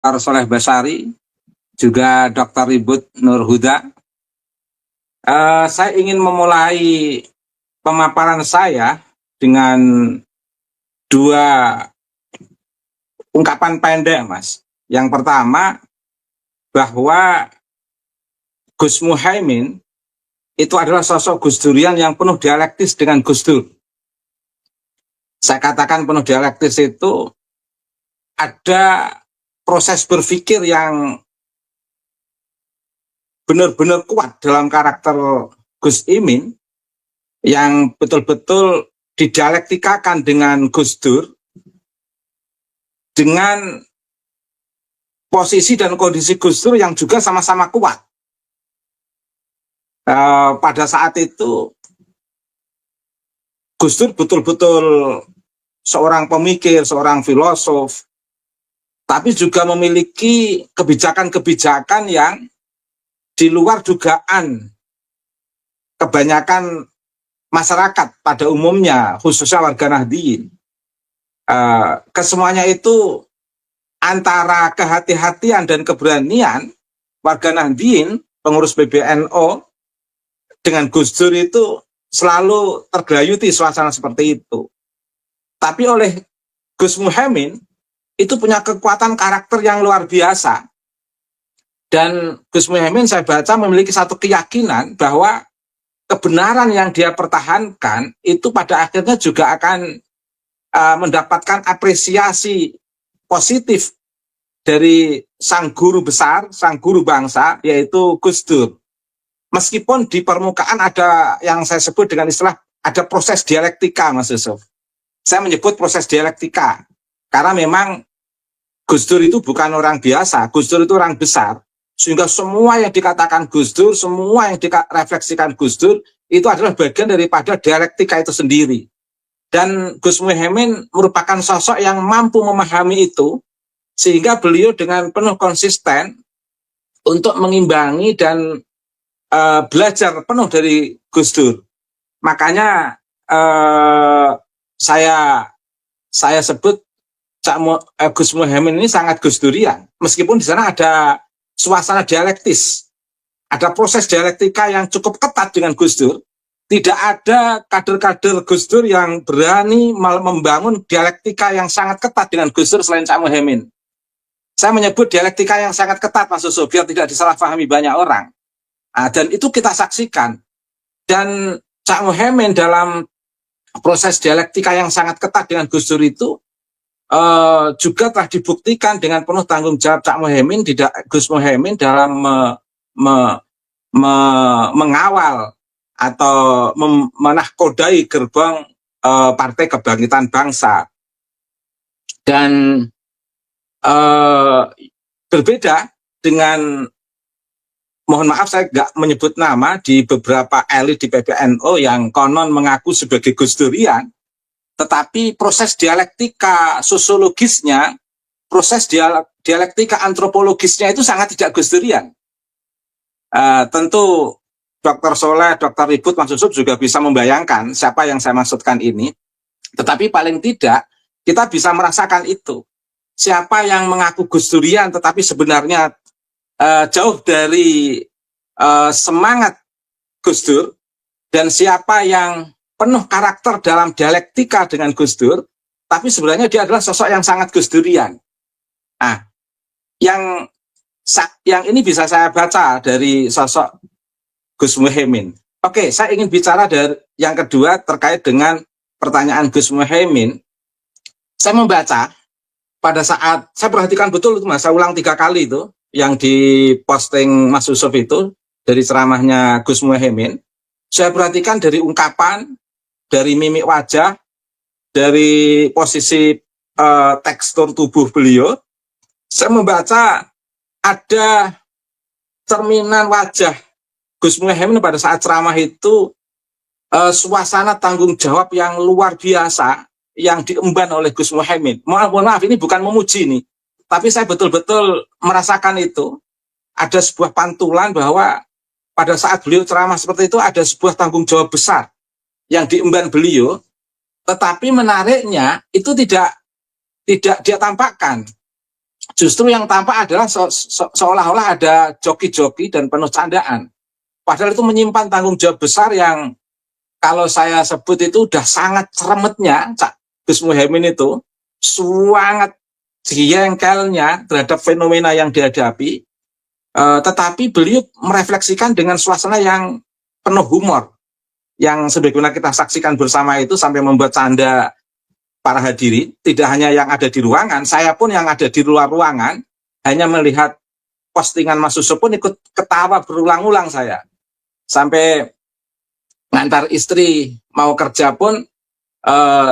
Soleh Basari, juga Dr. Ribut Nur Huda. Saya ingin memulai pemaparan saya dengan dua ungkapan pendek, Mas. Yang pertama, bahwa Gus Muhaimin itu adalah sosok Gus Durian yang penuh dialektis dengan Gus Dur. Saya katakan penuh dialektis itu ada proses berpikir yang benar-benar kuat dalam karakter Gus Imin yang betul-betul didialektikakan dengan Gus Dur dengan posisi dan kondisi Gus Dur yang juga sama-sama kuat. Pada saat itu Gus Dur betul-betul seorang pemikir, seorang filosof, tapi juga memiliki kebijakan-kebijakan yang di luar dugaan kebanyakan masyarakat pada umumnya, khususnya warga Nahdliyin. Kesemuanya itu antara kehati-hatian dan keberanian warga Nahdliyin, pengurus PBNU, dengan Gus Dur itu selalu tergelayuti suasana seperti itu. Tapi oleh Gus Muhaimin itu punya kekuatan karakter yang luar biasa. Dan Gus Muhaimin saya baca memiliki satu keyakinan bahwa kebenaran yang dia pertahankan itu pada akhirnya juga akan mendapatkan apresiasi positif dari sang guru besar, sang guru bangsa, yaitu Gus Dur. Meskipun di permukaan ada yang saya sebut dengan istilah ada proses dialektika, Mas Yusuf. Saya menyebut proses dialektika karena memang Gus Dur itu bukan orang biasa, Gus Dur itu orang besar. Sehingga semua yang dikatakan Gus Dur, semua yang direfleksikan Gus Dur, itu adalah bagian daripada dialektika itu sendiri. Dan Gus Muhaimin merupakan sosok yang mampu memahami itu, sehingga beliau dengan penuh konsisten untuk mengimbangi dan belajar penuh dari Gus Dur. Makanya saya sebut Gus Muhaimin ini sangat Gus Durian, meskipun di sana ada suasana dialektis, ada proses dialektika yang cukup ketat dengan Gus Dur. Tidak ada kader-kader Gus Dur yang berani membangun dialektika yang sangat ketat dengan Gus Dur selain Cak Muhaimin. Saya menyebut dialektika yang sangat ketat, Mas Suso, biar tidak disalahpahami banyak orang. Dan itu kita saksikan. Dan Cak Muhaimin dalam proses dialektika yang sangat ketat dengan Gus Dur itu juga telah dibuktikan dengan penuh tanggung jawab Cak Muhaimin, Gus Muhaimin dalam mengawal atau menahkodai gerbong Partai Kebangkitan Bangsa. Dan berbeda dengan, mohon maaf saya nggak menyebut nama, di beberapa elit di PBNU yang konon mengaku sebagai Gus Durian, tetapi proses dialektika sosiologisnya, proses dialektika antropologisnya itu sangat tidak Gus Durian. Tentu Dr. Soleh, Dr. Ribut, Mas Yusuf juga bisa membayangkan siapa yang saya maksudkan ini. Tetapi paling tidak kita bisa merasakan itu. Siapa yang mengaku Gus Durian tetapi sebenarnya jauh dari semangat Gus Dur, dan siapa yang penuh karakter dalam dialektika dengan Gus Dur, tapi sebenarnya dia adalah sosok yang sangat Gus Durian. Nah, yang ini bisa saya baca dari sosok Gus Muhaimin. Oke, saya ingin bicara dari yang kedua terkait dengan pertanyaan Gus Muhaimin. Saya membaca pada saat saya perhatikan betul itu, Mas, saya ulang 3 kali itu yang diposting Mas Yusuf itu dari ceramahnya Gus Muhaimin. Saya perhatikan dari ungkapan, dari mimik wajah, dari posisi tekstur tubuh beliau, saya membaca ada cerminan wajah Gus Muhaimin pada saat ceramah itu, suasana tanggung jawab yang luar biasa yang diemban oleh Gus Muhaimin. Mohon maaf, ini bukan memuji nih, tapi saya betul-betul merasakan itu. Ada sebuah pantulan bahwa pada saat beliau ceramah seperti itu ada sebuah tanggung jawab besar yang diemban beliau, tetapi menariknya itu tidak dia tampakkan. Justru yang tampak adalah seolah-olah ada joki-joki dan penuh candaan. Padahal itu menyimpan tanggung jawab besar yang kalau saya sebut itu udah sangat ceremetnya Cak Gus Muhaimin itu, sangat jengkelnya terhadap fenomena yang dihadapi, tetapi beliau merefleksikan dengan suasana yang penuh humor, yang sebagaimana kita saksikan bersama itu sampai membuat canda para hadirin, tidak hanya yang ada di ruangan, saya pun yang ada di luar ruangan, hanya melihat postingan Mas Suso pun ikut ketawa berulang-ulang saya. Sampai ngantar istri mau kerja pun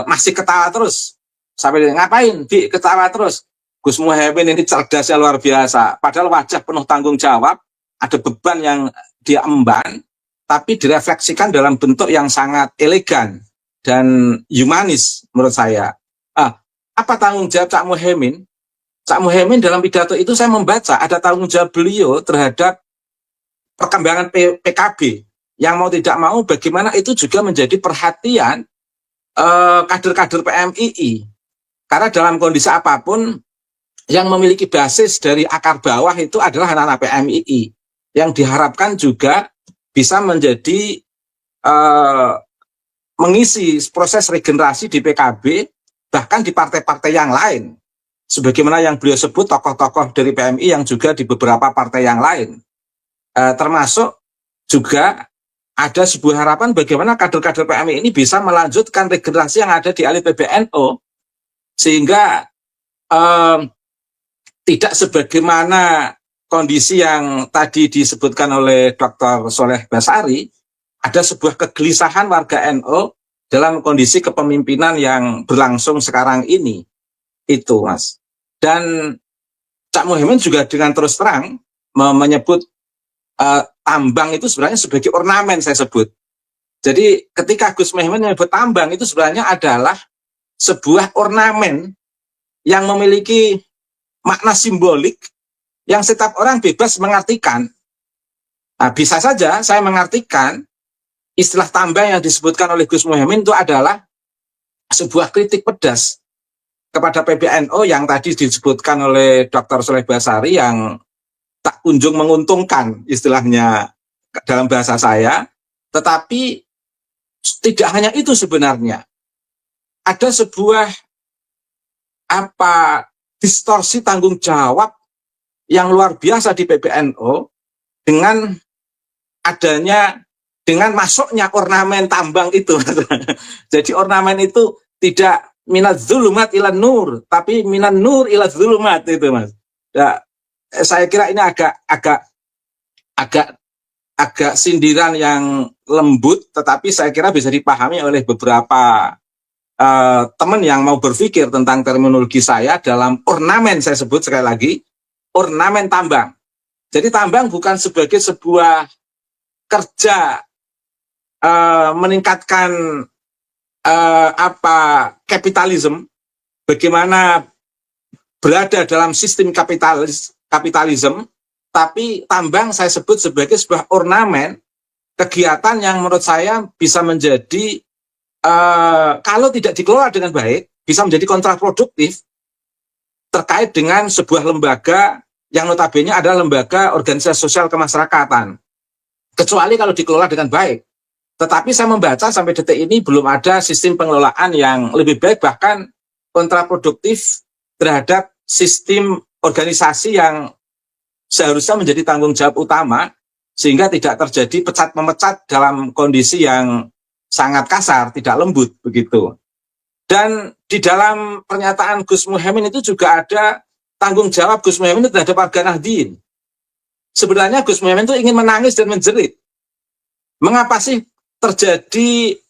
masih ketawa terus. Sampai ngapain? Bi, ketawa terus. Gus Muhaimin ini cerdasnya luar biasa. Padahal wajah penuh tanggung jawab, ada beban yang dia emban, tapi direfleksikan dalam bentuk yang sangat elegan dan humanis menurut saya. Apa tanggung jawab Cak Muhaimin? Cak Muhaimin dalam pidato itu saya membaca ada tanggung jawab beliau terhadap perkembangan PKB yang mau tidak mau bagaimana itu juga menjadi perhatian kader-kader PMII. Karena dalam kondisi apapun yang memiliki basis dari akar bawah itu adalah anak-anak PMII yang diharapkan juga bisa menjadi mengisi proses regenerasi di PKB bahkan di partai-partai yang lain. Sebagaimana yang beliau sebut tokoh-tokoh dari PMI yang juga di beberapa partai yang lain. Termasuk juga ada sebuah harapan bagaimana kader-kader PMI ini bisa melanjutkan regenerasi yang ada di elit PBNU sehingga tidak sebagaimana kondisi yang tadi disebutkan oleh Dr. Soleh Basari, ada sebuah kegelisahan warga NU dalam kondisi kepemimpinan yang berlangsung sekarang ini. Itu, Mas. Dan Cak Muhaimin juga dengan terus terang menyebut tambang itu sebenarnya sebagai ornamen, saya sebut. Jadi ketika Gus Muhaimin menyebut tambang itu sebenarnya adalah sebuah ornamen yang memiliki makna simbolik yang setiap orang bebas mengartikan. Nah, bisa saja saya mengartikan istilah tambang yang disebutkan oleh Gus Muhaimin itu adalah sebuah kritik pedas kepada PBNU yang tadi disebutkan oleh Dr. Soleh Basari yang tak kunjung menguntungkan istilahnya dalam bahasa saya. Tetapi tidak hanya itu sebenarnya. Ada sebuah distorsi tanggung jawab yang luar biasa di PBNU dengan masuknya ornamen tambang itu. Jadi ornamen itu tidak minaz zulumat ila nur, tapi minan nur ila zulumat itu, Mas. Ya, saya kira ini agak sindiran yang lembut, tetapi saya kira bisa dipahami oleh beberapa teman yang mau berpikir tentang terminologi saya dalam ornamen, saya sebut sekali lagi, ornamen tambang. Jadi tambang bukan sebagai sebuah kerja meningkatkan kapitalisme, bagaimana berada dalam sistem kapitalisme, tapi tambang saya sebut sebagai sebuah ornamen kegiatan yang menurut saya bisa menjadi kalau tidak dikelola dengan baik bisa menjadi kontraproduktif terkait dengan sebuah lembaga yang notabene adalah lembaga organisasi sosial kemasyarakatan, kecuali kalau dikelola dengan baik. Tetapi saya membaca sampai detik ini belum ada sistem pengelolaan yang lebih baik, bahkan kontraproduktif terhadap sistem organisasi yang seharusnya menjadi tanggung jawab utama, sehingga tidak terjadi pecat-memecat dalam kondisi yang sangat kasar, tidak lembut begitu. Dan di dalam pernyataan Gus Muhaimin itu juga ada tanggung jawab Gus Muhaimin terhadap warga Nahdien. Sebenarnya Gus Muhaimin itu ingin menangis dan menjerit. Mengapa sih terjadi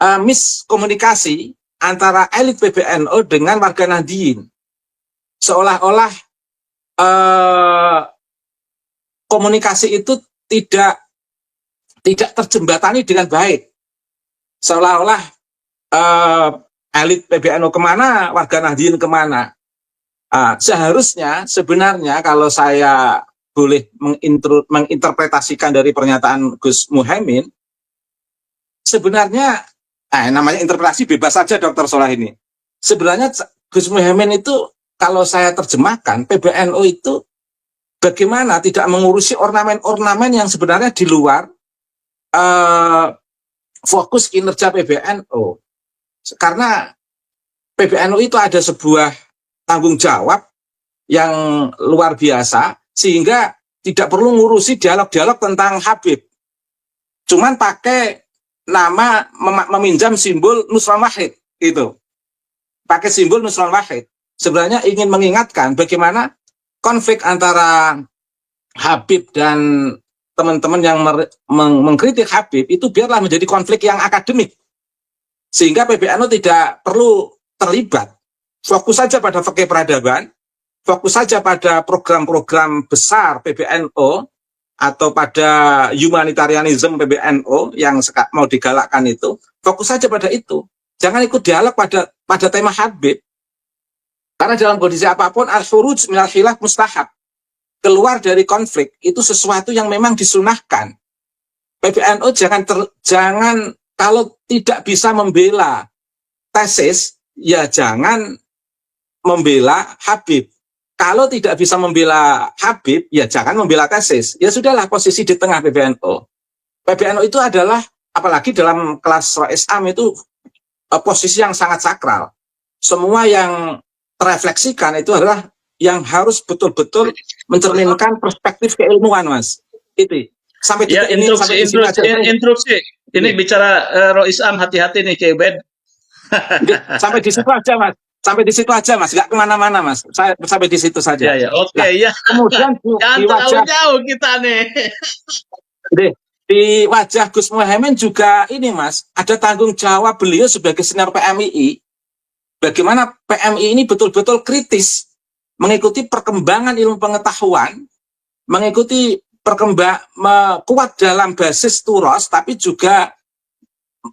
miskomunikasi antara elit PBNU dengan warga Nahdien? Seolah-olah komunikasi itu tidak terjembatani dengan baik. Seolah-olah elit PBNU kemana, warga Nahdien kemana. Seharusnya sebenarnya kalau saya boleh menginterpretasikan dari pernyataan Gus Muhaimin, sebenarnya namanya interpretasi bebas saja Dr. Solah ini. Sebenarnya Gus Muhaimin itu kalau saya terjemahkan, PBNU itu bagaimana tidak mengurusi ornamen-ornamen yang sebenarnya di luar fokus kinerja PBNU. Karena PBNU itu ada sebuah tanggung jawab yang luar biasa, sehingga tidak perlu ngurusi dialog-dialog tentang Habib. Cuman pakai nama meminjam simbol Nusron Wahid, itu. Pakai simbol Nusron Wahid. Sebenarnya ingin mengingatkan bagaimana konflik antara Habib dan teman-teman yang mengkritik Habib itu biarlah menjadi konflik yang akademik. Sehingga PBNU tidak perlu terlibat. Fokus saja pada fikih peradaban, fokus saja pada program-program besar PBNU atau pada humanitarianism PBNU yang mau digalakkan itu, fokus saja pada itu. Jangan ikut dialog pada tema Habib. Karena dalam kondisi apapun al-khuruj minal khilaf mustahab. Keluar dari konflik itu sesuatu yang memang disunahkan. PBNU jangan kalau tidak bisa membela tesis, ya jangan membela Habib. Kalau tidak bisa membela Habib, ya jangan membela tesis. Ya sudahlah, posisi di tengah PBNU. PBNU itu adalah, apalagi dalam kelas Islam itu, posisi yang sangat sakral. Semua yang terefleksikan itu adalah yang harus betul-betul mencerminkan perspektif keilmuan, Mas. Itu. Sampai ya, ini instruksi. Ini bicara Roisam, hati-hati nih Ki Ubed. Sampai di situ aja, Mas. Sampai di situ aja, Mas. Nggak kemana-mana, Mas. Saya sampai di situ saja. Ya, oke, nah, ya. Kemudian di wajah jauh kita nih. Di wajah Gus Muhaimin juga ini, Mas, ada tanggung jawab beliau sebagai senior PMII. Bagaimana PMI ini betul-betul kritis mengikuti perkembangan ilmu pengetahuan, mengikuti kuat dalam basis turos, tapi juga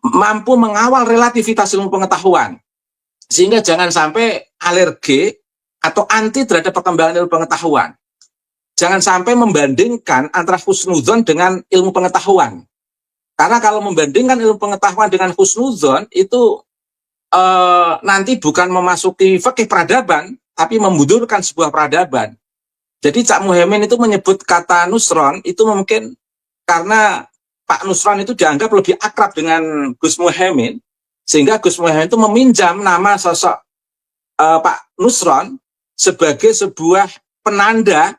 mampu mengawal relativitas ilmu pengetahuan. Sehingga jangan sampai alergi atau anti terhadap perkembangan ilmu pengetahuan. Jangan sampai membandingkan antara husnudzon dengan ilmu pengetahuan. Karena kalau membandingkan ilmu pengetahuan dengan husnudzon, itu nanti bukan memasuki fikih peradaban, tapi membudurkan sebuah peradaban. Jadi Cak Muhaimin itu menyebut kata Nusron itu mungkin karena Pak Nusron itu dianggap lebih akrab dengan Gus Muhaimin, sehingga Gus Muhaimin itu meminjam nama sosok Pak Nusron sebagai sebuah penanda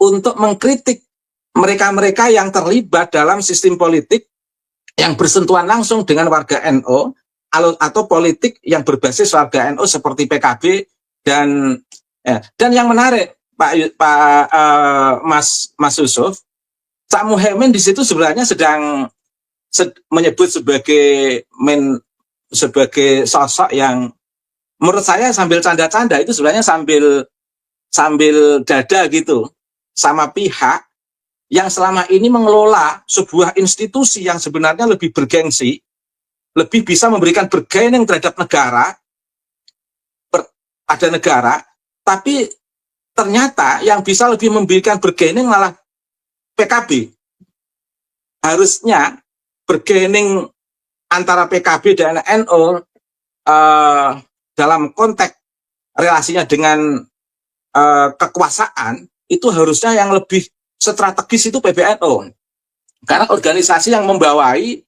untuk mengkritik mereka-mereka yang terlibat dalam sistem politik yang bersentuhan langsung dengan warga NU atau politik yang berbasis warga NU seperti PKB dan yang menarik Mas Yusuf, Cak Muhaimin di situ sebenarnya sedang menyebut sebagai sosok yang menurut saya sambil canda-canda, itu sebenarnya sambil dada gitu sama pihak yang selama ini mengelola sebuah institusi yang sebenarnya lebih bergengsi, lebih bisa memberikan bargaining terhadap negara, pada negara, tapi ternyata yang bisa lebih memberikan bargaining malah PKB. Harusnya bargaining antara PKB dan NU dalam konteks relasinya dengan kekuasaan itu harusnya yang lebih strategis itu PBNU. Karena organisasi yang membawai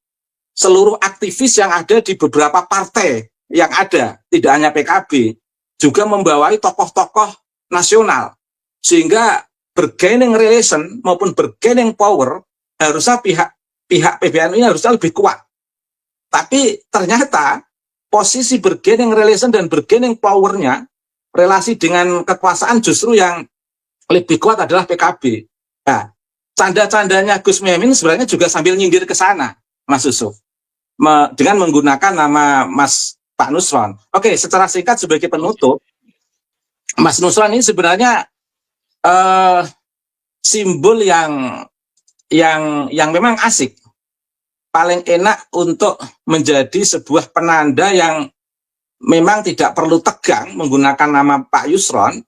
seluruh aktivis yang ada di beberapa partai yang ada, tidak hanya PKB, juga membawai tokoh-tokoh nasional. Sehingga bargaining relation maupun bargaining power harusnya pihak PBNU ini harusnya lebih kuat. Tapi ternyata posisi bargaining relation dan bargaining powernya, relasi dengan kekuasaan justru yang lebih kuat adalah PKB. Nah, canda-candanya Gus Muhaimin sebenarnya juga sambil nyindir ke sana, Mas Yusuf, dengan menggunakan nama Pak Nusron. Oke, secara singkat sebagai penutup, Mas Nusron ini sebenarnya simbol yang memang asik, paling enak untuk menjadi sebuah penanda yang memang tidak perlu tegang menggunakan nama Pak Yusron,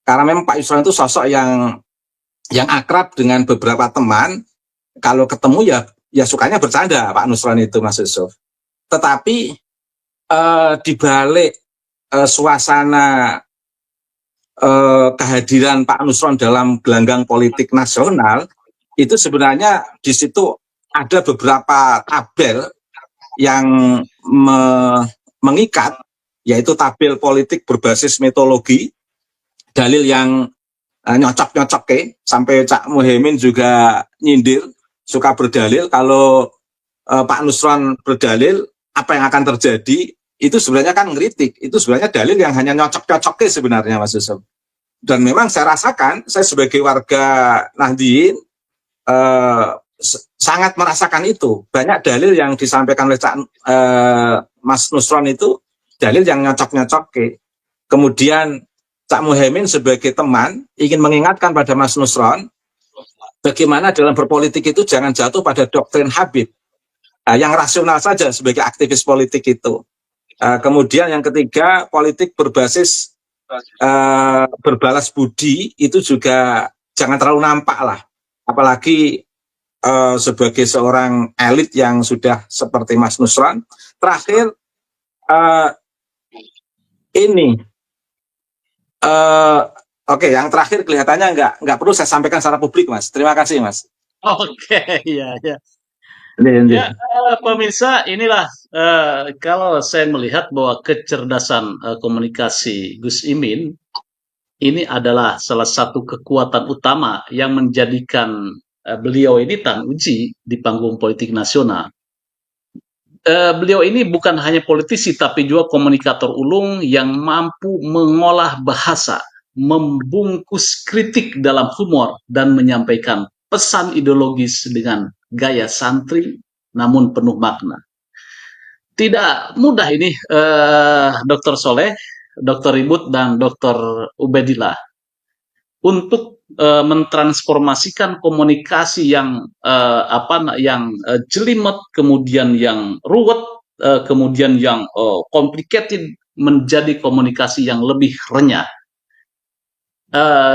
karena memang Pak Yusron itu sosok yang akrab dengan beberapa teman. Kalau ketemu ya sukanya bercanda Pak Nusron itu, Mas Yusuf. Tetapi di balik suasana kehadiran Pak Nusron dalam gelanggang politik nasional, itu sebenarnya di situ ada beberapa tabel yang mengikat, yaitu tabel politik berbasis mitologi, dalil yang nyocok-nyocok sampai Cak Muhaimin juga nyindir, suka berdalil kalau Pak Nusron berdalil apa yang akan terjadi, itu sebenarnya kan ngeritik, itu sebenarnya dalil yang hanya nyocok-nyocok sebenarnya Mas Yusuf. Dan memang saya rasakan, saya sebagai warga Nahdien sangat merasakan itu. Banyak dalil yang disampaikan oleh Mas Nusron itu dalil yang nyocok-nyocok. Kemudian Cak Muhaimin sebagai teman ingin mengingatkan pada Mas Nusron bagaimana dalam berpolitik itu jangan jatuh pada doktrin Habib, yang rasional saja sebagai aktivis politik itu. Kemudian yang ketiga, politik berbasis berbalas budi itu juga jangan terlalu nampak lah, apalagi sebagai seorang elit yang sudah seperti Mas Nusron. Terakhir ini oke, yang terakhir kelihatannya nggak perlu saya sampaikan secara publik, Mas. Terima kasih, Mas. Oke, ya, ya. Ini. Ya, pemirsa, inilah kalau saya melihat bahwa kecerdasan komunikasi Gus Imin ini adalah salah satu kekuatan utama yang menjadikan beliau ini tan uji di panggung politik nasional. Beliau ini bukan hanya politisi, tapi juga komunikator ulung yang mampu mengolah bahasa, membungkus kritik dalam humor, dan menyampaikan pesan ideologis dengan gaya santri, namun penuh makna. Tidak mudah ini, Dr. Soleh, Dr. Ribut, dan Dr. Ubedillah untuk mentransformasikan komunikasi yang jelimet, kemudian yang ruwet, kemudian yang complicated menjadi komunikasi yang lebih renyah.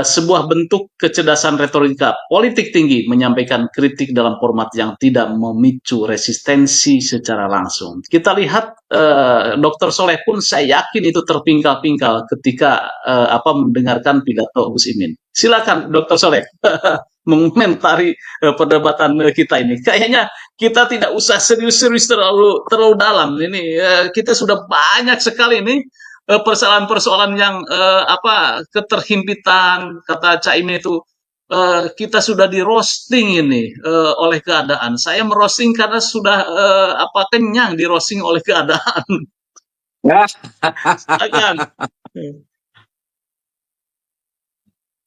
Sebuah bentuk kecerdasan retorika politik tinggi menyampaikan kritik dalam format yang tidak memicu resistensi secara langsung. Kita lihat Dr. Soleh pun saya yakin itu terpingkal-pingkal ketika mendengarkan pidato Gus Imin. Silakan Dr. Soleh mengomentari perdebatan kita ini. Kayaknya kita tidak usah serius-serius terlalu dalam. Ini kita sudah banyak sekali ini persoalan-persoalan yang keterhimpitan, kata Cak Imin itu kita sudah di roasting ini oleh keadaan. Saya merosting karena sudah kenyang di roasting oleh keadaan. Silakan.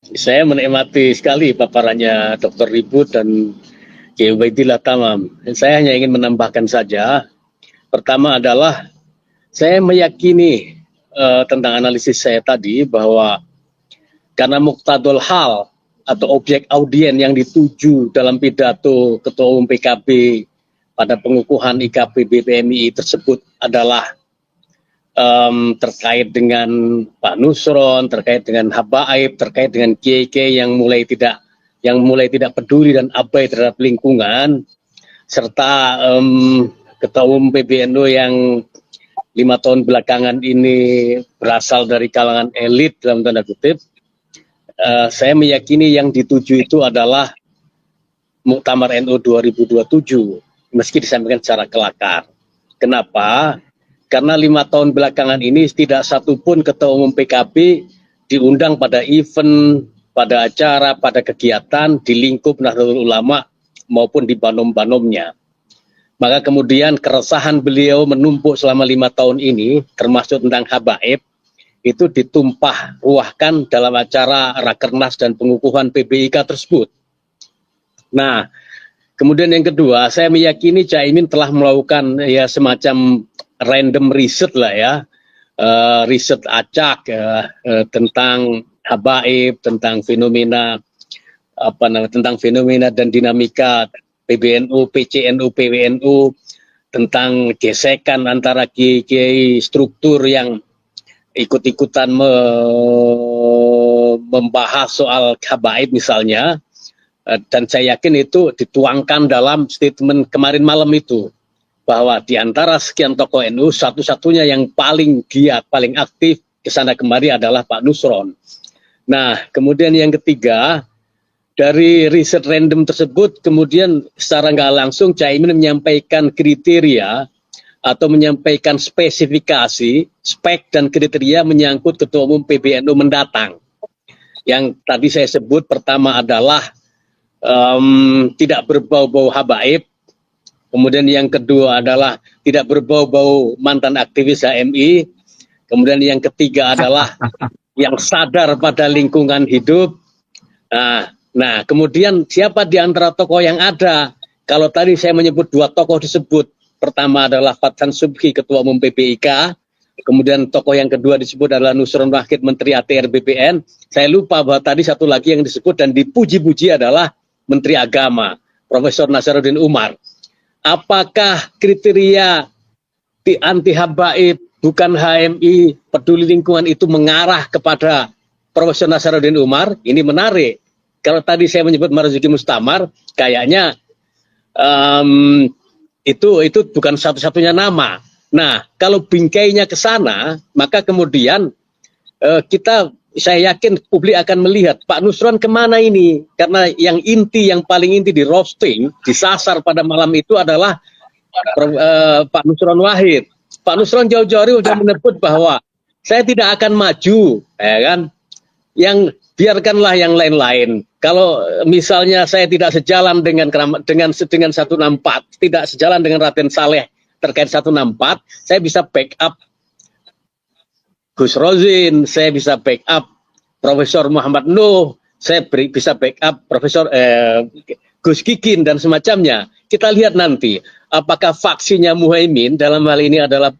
Saya menikmati sekali paparannya Dr. Ribut dan Kiai Ubaidillah Tamam. Saya hanya ingin menambahkan saja. Pertama adalah saya meyakini tentang analisis saya tadi bahwa karena muktadul hal atau objek audien yang dituju dalam pidato Ketua Umum PKB pada pengukuhan IKP BPMI tersebut adalah terkait dengan Pak Nusron, terkait dengan Habaib, terkait dengan kiai-kiai yang mulai tidak peduli dan abai terhadap lingkungan, serta Ketua Umum PBNU yang 5 tahun belakangan ini berasal dari kalangan elit dalam tanda kutip. Saya meyakini yang dituju itu adalah Muktamar NU 2027, meski disampaikan secara kelakar. Kenapa? Karena 5 tahun belakangan ini tidak satupun Ketua Umum PKB diundang pada event, pada acara, pada kegiatan di lingkup Nahdlatul Ulama maupun di banom-banomnya. Maka kemudian keresahan beliau menumpuk selama 5 tahun ini, termasuk tentang Habaib, itu ditumpah ruahkan dalam acara Rakernas dan pengukuhan PBIK tersebut. Nah, kemudian yang kedua, saya meyakini Caimin telah melakukan ya semacam random riset lah ya, riset acak tentang Habaib, tentang fenomena tentang fenomena dan dinamika PBNU, PCNU, PWNU, tentang gesekan antara kiai-kiai struktur yang ikut-ikutan membahas soal Habaib misalnya, dan saya yakin itu dituangkan dalam statement kemarin malam itu, bahwa di antara sekian tokoh NU satu-satunya yang paling giat, paling aktif kesana kemari adalah Pak Nusron. Nah, kemudian yang ketiga, dari riset random tersebut, kemudian secara nggak langsung Caimin menyampaikan kriteria atau menyampaikan spesifikasi, spek dan kriteria menyangkut Ketua Umum PBNU mendatang. Yang tadi saya sebut pertama adalah tidak berbau-bau habaib, kemudian yang kedua adalah tidak berbau-bau mantan aktivis HMI, kemudian yang ketiga adalah yang sadar pada lingkungan hidup. Nah, kemudian siapa di antara tokoh yang ada? Kalau tadi saya menyebut dua tokoh disebut, pertama adalah Fathan Subhi, Ketua Umum PPIK, kemudian tokoh yang kedua disebut adalah Nusron Wahid, Menteri ATR BPN. Saya lupa bahwa tadi satu lagi yang disebut dan dipuji-puji adalah Menteri Agama, Profesor Nasaruddin Umar. Apakah kriteria anti habaib, bukan HMI, peduli lingkungan itu mengarah kepada Profesor Nasaruddin Umar? Ini menarik. Kalau tadi saya menyebut Marzuki Mustamar, kayaknya itu bukan satu-satunya nama. Nah, kalau bingkainya ke sana, maka kemudian saya yakin publik akan melihat Pak Nusron kemana ini, karena yang paling inti di roasting, disasar pada malam itu adalah Pak Nusron Wahid. Pak Nusron jauh-jauh hari sudah menyebut bahwa saya tidak akan maju, ya kan? Yang biarkanlah yang lain-lain. Kalau misalnya saya tidak sejalan dengan 164, tidak sejalan dengan Raden Saleh terkait 164, saya bisa backup Gus Rozin, saya bisa backup Profesor Muhammad Nuh, saya bisa backup Profesor Gus Kikin dan semacamnya. Kita lihat nanti apakah faksinya Muhaimin dalam hal ini adalah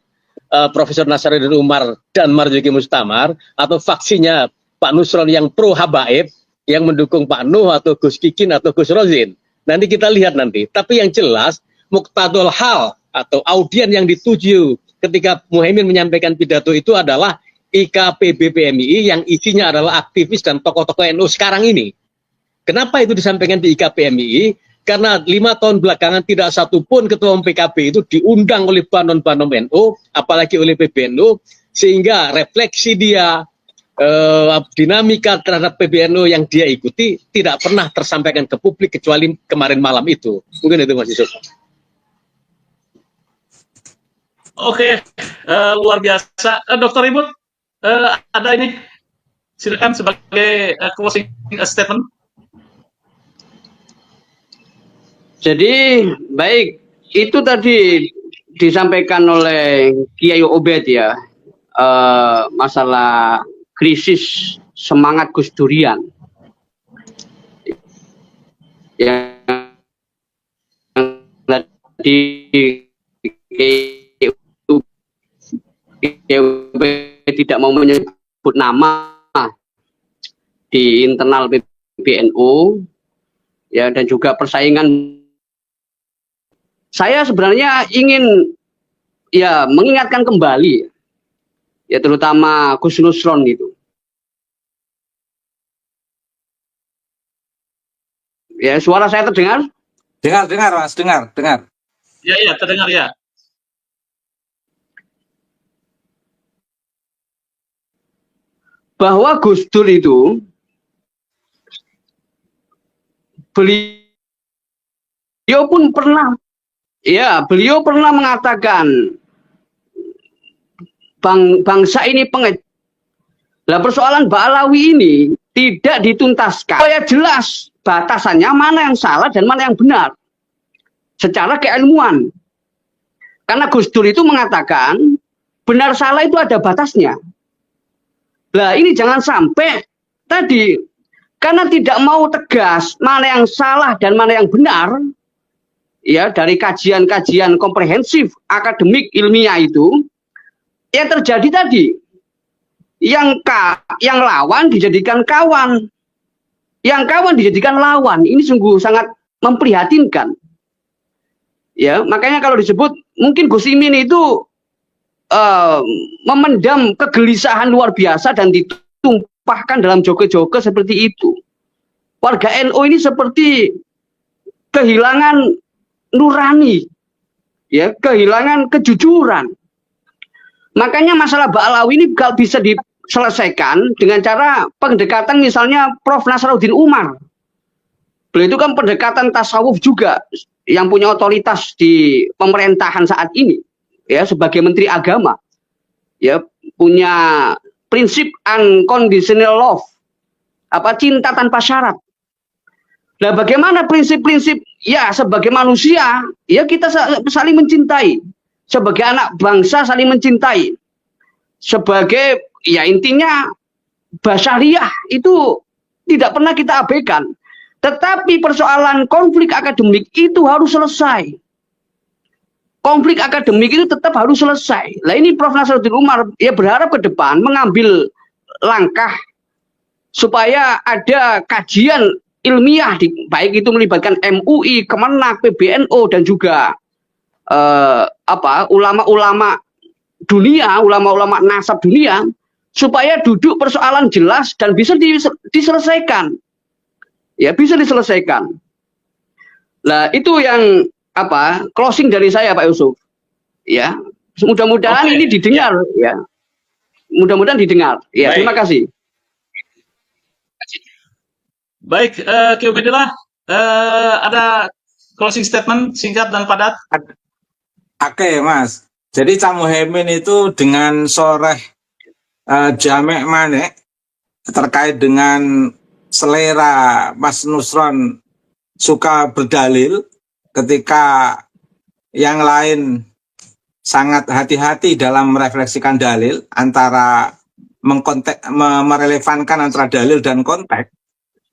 Profesor Nasaruddin Umar dan Marzuki Mustamar, atau faksinya Pak Nusron yang pro habaib yang mendukung Pak Nuh atau Gus Kikin atau Gus Rozin. Nanti kita lihat nanti. Tapi yang jelas muqtadul hal atau audien yang dituju ketika Muhaimin menyampaikan pidato itu adalah IKPB PMII yang isinya adalah aktivis dan tokoh-tokoh NU sekarang ini. Kenapa itu disampaikan di IKPMII? Karena 5 tahun belakangan tidak satupun ketua umum PKB itu diundang oleh banon-banon NU, apalagi oleh PBNU, sehingga refleksi dia, dinamika terhadap PBNU yang dia ikuti tidak pernah tersampaikan ke publik kecuali kemarin malam itu. Mungkin itu Mas Yusuf. Oke, luar biasa. Dr. Ibut, ada ini, silakan sebagai closing statement. Jadi baik, itu tadi disampaikan oleh Kiai Obed ya, masalah krisis semangat Gus Durian yang tadi tidak mau menyebut nama di internal PBNU ya, dan juga persaingan. Saya sebenarnya ingin ya mengingatkan kembali ya, terutama Gus Nusron itu. Ya, suara saya terdengar? Dengar Mas, dengar. Ya, terdengar ya. Bahwa Gus Dur itu beliau pun pernah, ya beliau pernah mengatakan bangsa ini pengecot. Nah, persoalan Ba'alawi ini tidak dituntaskan. Supaya jelas batasannya mana yang salah dan mana yang benar secara keilmuan. Karena Gus Dur itu mengatakan benar salah itu ada batasnya. Nah, ini jangan sampai tadi karena tidak mau tegas mana yang salah dan mana yang benar, ya dari kajian-kajian komprehensif akademik ilmiah itu, yang terjadi tadi yang lawan dijadikan kawan, yang kawan dijadikan lawan. Ini sungguh sangat memprihatinkan. Ya, makanya kalau disebut mungkin Gus Imin itu memendam kegelisahan luar biasa dan ditumpahkan dalam joke-joke seperti itu. Warga NU ini seperti kehilangan nurani, ya, kehilangan kejujuran. Makanya masalah Ba'alawi ini kalau bisa selesaikan dengan cara pendekatan misalnya Prof. Nasaruddin Umar. Beliau itu kan pendekatan tasawuf juga yang punya otoritas di pemerintahan saat ini, ya, sebagai Menteri Agama, ya, punya prinsip unconditional love, cinta tanpa syarat. Nah, bagaimana prinsip-prinsip, ya, sebagai manusia, ya, kita saling mencintai, sebagai anak bangsa saling mencintai, sebagai, ya, intinya basyariah itu tidak pernah kita abaikan. Tetapi persoalan konflik akademik itu harus selesai. Konflik akademik itu tetap harus selesai. Nah, ini Prof. Nasaruddin Umar ya berharap ke depan mengambil langkah supaya ada kajian ilmiah, baik itu melibatkan MUI, Kemenak, PBNU, dan juga ulama-ulama dunia, ulama-ulama nasab dunia, supaya duduk persoalan jelas dan bisa diselesaikan. Ya, bisa diselesaikan. Nah, itu yang closing dari saya, Pak Yusuf. Ya, mudah-mudahan ini didengar, ya. Mudah-mudahan didengar. Ya, Baik. terima kasih. Baik, Ki Ubedillah, ada closing statement singkat dan padat? Oke, Mas. Jadi Cak Muhaimin itu dengan soreh jamek manek terkait dengan selera Mas Nusron suka berdalil ketika yang lain sangat hati-hati dalam merefleksikan dalil antara merelevankan antara dalil dan konteks.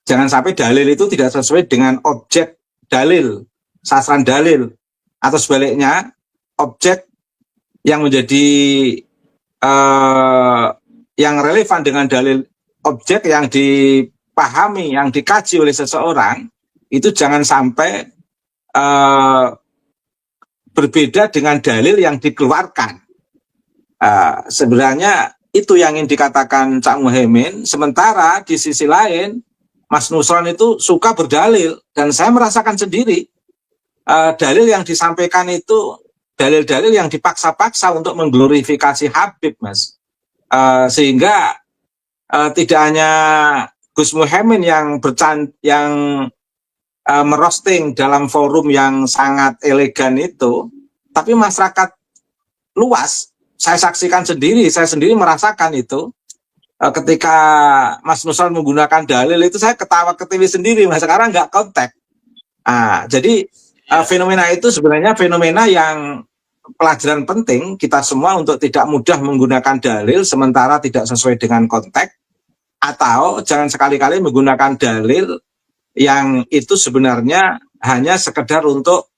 Jangan sampai dalil itu tidak sesuai dengan objek dalil, sasaran dalil, atau sebaliknya objek yang menjadi yang relevan dengan dalil, objek yang dipahami, yang dikaji oleh seseorang itu jangan sampai berbeda dengan dalil yang dikeluarkan. Sebenarnya itu yang ingin dikatakan Cak Muhaimin. Sementara di sisi lain Mas Nusron itu suka berdalil, dan saya merasakan sendiri dalil yang disampaikan itu dalil-dalil yang dipaksa-paksa untuk mengglorifikasi Habib, Mas. Sehingga tidak hanya Gus Muhaimin yang merosting dalam forum yang sangat elegan itu, tapi masyarakat luas, saya saksikan sendiri, saya sendiri merasakan itu. Ketika Mas Nusron menggunakan dalil itu, saya ketawa ketiwi sendiri, Mas. Sekarang nggak konteks. Jadi fenomena itu sebenarnya fenomena yang pelajaran penting kita semua untuk tidak mudah menggunakan dalil sementara tidak sesuai dengan konteks, atau jangan sekali-kali menggunakan dalil yang itu sebenarnya hanya sekedar untuk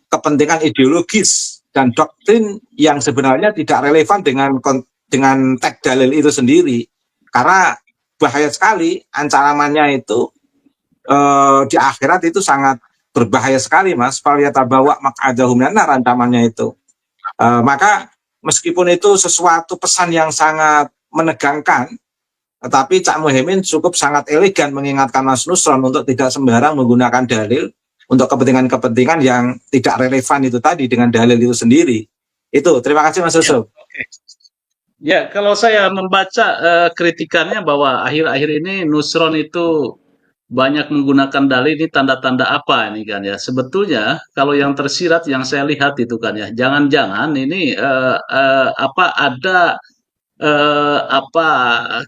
kepentingan ideologis dan doktrin yang sebenarnya tidak relevan dengan teks dalil itu sendiri. Karena bahaya sekali, ancamannya itu di akhirat itu sangat berbahaya sekali, Mas. Falyatabawa maq'adahu minan nar, ancamannya itu. Maka meskipun itu sesuatu pesan yang sangat menegangkan, tetapi Cak Muhaimin cukup sangat elegan mengingatkan Mas Nusron untuk tidak sembarang menggunakan dalil untuk kepentingan-kepentingan yang tidak relevan itu tadi dengan dalil itu sendiri. Itu, terima kasih Mas Yusuf. Ya, kalau saya membaca kritikannya bahwa akhir-akhir ini Nusron itu banyak menggunakan dalil, ini tanda-tanda apa ini kan ya? Sebetulnya kalau yang tersirat yang saya lihat itu kan ya, jangan-jangan ini ada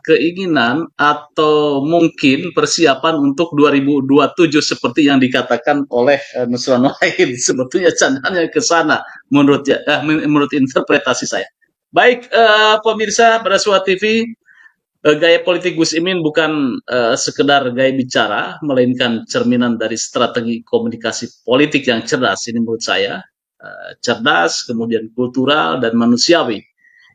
keinginan atau mungkin persiapan untuk 2027 seperti yang dikatakan oleh Nusron Wahid. Sebetulnya candaannya ke sana menurut interpretasi saya. Baik, pemirsa Barasua TV, gaya politik Gus Imin bukan sekedar gaya bicara, melainkan cerminan dari strategi komunikasi politik yang cerdas. Ini menurut saya cerdas, kemudian kultural dan manusiawi.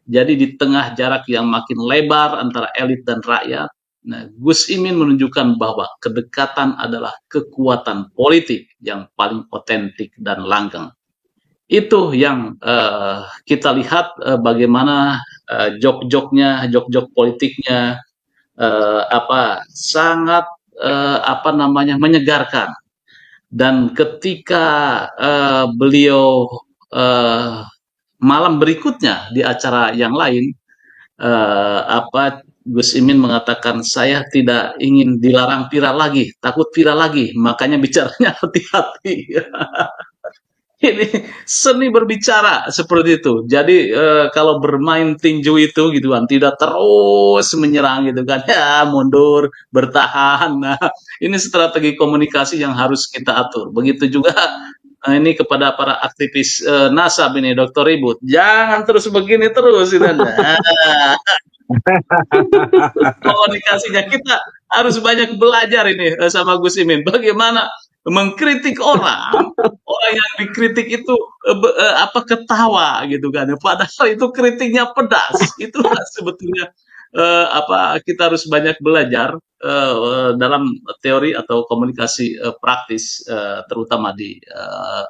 Jadi di tengah jarak yang makin lebar antara elit dan rakyat, Gus Imin menunjukkan bahwa kedekatan adalah kekuatan politik yang paling otentik dan langgeng. Itu yang kita lihat bagaimana jok-jok politiknya sangat menyegarkan. Dan ketika beliau malam berikutnya di acara yang lain Gus Imin mengatakan saya tidak ingin dilarang viral lagi, takut viral lagi, makanya bicaranya hati-hati. Ini seni berbicara seperti itu. Jadi kalau bermain tinju itu gitu kan, tidak terus menyerang gitu kan, ya mundur, bertahan. Nah, ini strategi komunikasi yang harus kita atur. Begitu juga ini kepada para aktivis nasab ini, Dokter Ribut, jangan terus begini terus. Gitu. Nah, komunikasinya kita harus banyak belajar ini sama Gus Imin. Bagaimana mengkritik orang, orang yang dikritik itu apa ketawa gitu kan. Padahal itu kritiknya pedas. Itulah sebetulnya apa kita harus banyak belajar dalam teori atau komunikasi praktis terutama di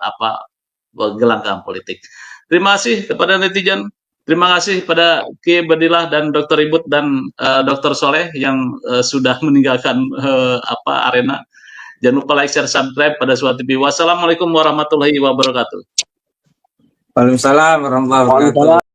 apa gelanggang politik. Terima kasih kepada netizen. Terima kasih pada Ki Bedilah dan Dr. Ribut dan Dr. Soleh yang sudah meninggalkan apa arena. Jangan lupa like, share, subscribe pada Suara TV. Wassalamualaikum warahmatullahi wabarakatuh. Waalaikumsalam warahmatullahi wabarakatuh.